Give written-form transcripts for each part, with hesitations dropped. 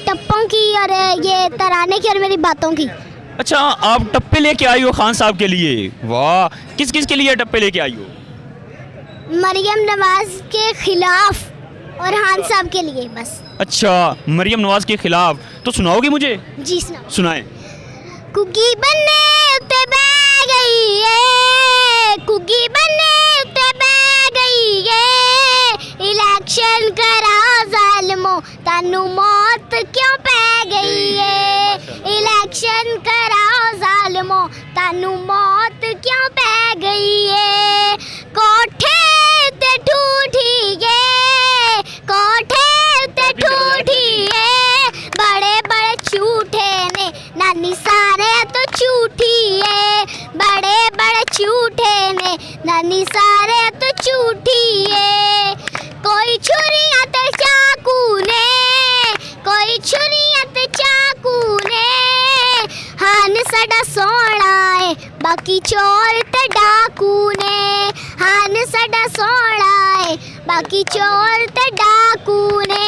टप्पों की और ये तराने की और मेरी बातों की। अच्छा, आप टप्पे लेके आई हो खान साहब के लिए? वाह, किस किस के लिए टप्पे लेके आई हो? मरियम नवाज के खिलाफ और खान साहब के लिए बस। अच्छा, मरियम नवाज के खिलाफ, तो सुनाओगे मुझे? जी सुनाओ। सुनाएं। कुकी बनने उते बह गई है, कुकी बनने उते बह गई है, इलेक्शन कराओ ज़ालिमो तानू मौत क्यों पै गई है, इलेक्शन कराओ ज़ालिमो तानू मौत क्यों पै गई है, कोठे उते ठूठी है, कोठे उते ठूठी है, बड़े बड़े झूठे ने नानी सारे तो झूठी है, बड़े बड़े झूठे ने नानी सारे तो झूठी है, कोई छुरियां ते चाकू ने, कोई छुरियां ते चाकू ने, हान साडा सोना है बाकी चोर ते डाकू ने, हान साडा सोना है बाकी चोर ते डाकू ने,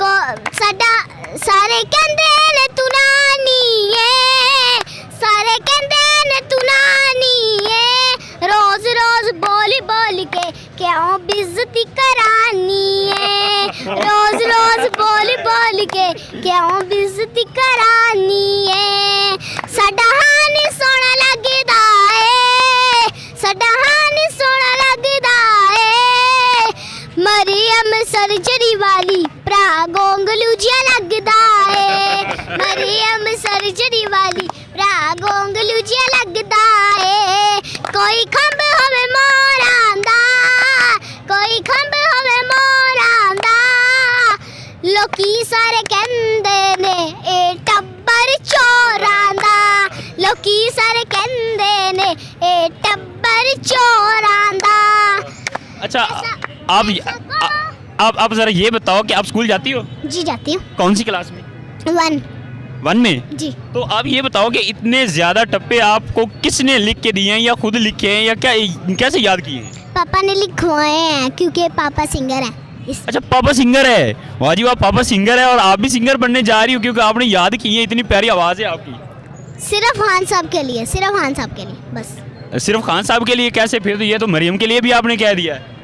को साडा सारे कहंदे ने तू नानी है, सारे कहंदे ने तू नानी है, रोज रोज बोल बोल के क्यों बेइज्जती करानी है, रोज रोज बोल बोल के क्यों बेइज्जती करानी है, साडा हान सोना लगदा है, साडा हान सोना लगदा है, मरियम सर्जरी वाली भरा गोंगलू जिहा लगदा है, मरियम सर्जरी वाली भरा गोंगलू जिहा लगदा है, कोई खंभ होवे मोरां दा, कोई खंभ होवे मोरां दा, लोकी सारे कहंदे ने ए टब्बर चोरां दा, लोकी सारे कहंदे ने ए टब्बर चोरां दा। अच्छा, आप जरा ये बताओ कि आप स्कूल जाती हो? जी जाती हूँ। कौन सी क्लास में? 1 में? जी। तो आप ये बताओ कि इतने ज्यादा टप्पे आपको किसने लिख के दिए हैं, या खुद लिखे हैं, या क्या कैसे याद किए हैं? पापा ने लिखवाए हैं क्योंकि पापा सिंगर है। अच्छा, पापा सिंगर है। वाह जी वाह, पापा सिंगर है और आप भी सिंगर बनने जा रही हो क्योंकि आपने याद की है, इतनी प्यारी आवाज़ है आपकी। सिर्फ खान साहब के लिए, सिर्फ खान साहब के लिए बस। सिर्फ खान साहब के लिए? कैसे? फिर तो ये तो मरियम के लिए भी आपने कह दिया है।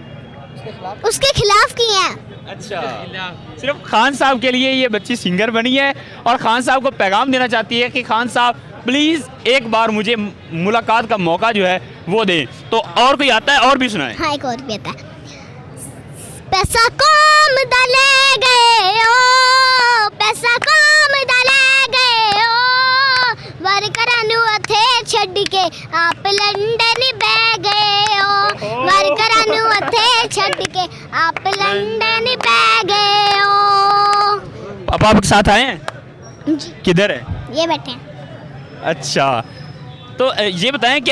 उसके खिलाफ किए हैं। अच्छा, सिर्फ खान साहब के लिए ये बच्ची सिंगर बनी है और खान साहब को पैगाम देना चाहती है कि खान साहब प्लीज़ एक बार मुझे मुलाकात का मौका जो है वो दें। तो और कोई आता है और भी सुनाए? हाँ, एक और भी आता है। पैसा कौम दा ले गए ओ, पैसा कौम दा ले गए ओ, वर्करां नू अथे छड्ड के आप लंडन बह गए ओ, वर्करां नू अथे छड्ड के आप लंडन बह गए ओ। पापा आपके साथ आए हैं? जी, किधर है? ये बैठे हैं। अच्छा, तो ये बताएं कि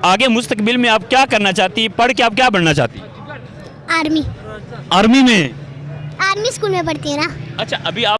आगे मुस्तकबिल में आप क्या करना चाहती, पढ़ के आप क्या बनना चाहती? आर्मी। आर्मी में? आर्मी स्कूल में पढ़ती है ना। अच्छा, अभी आप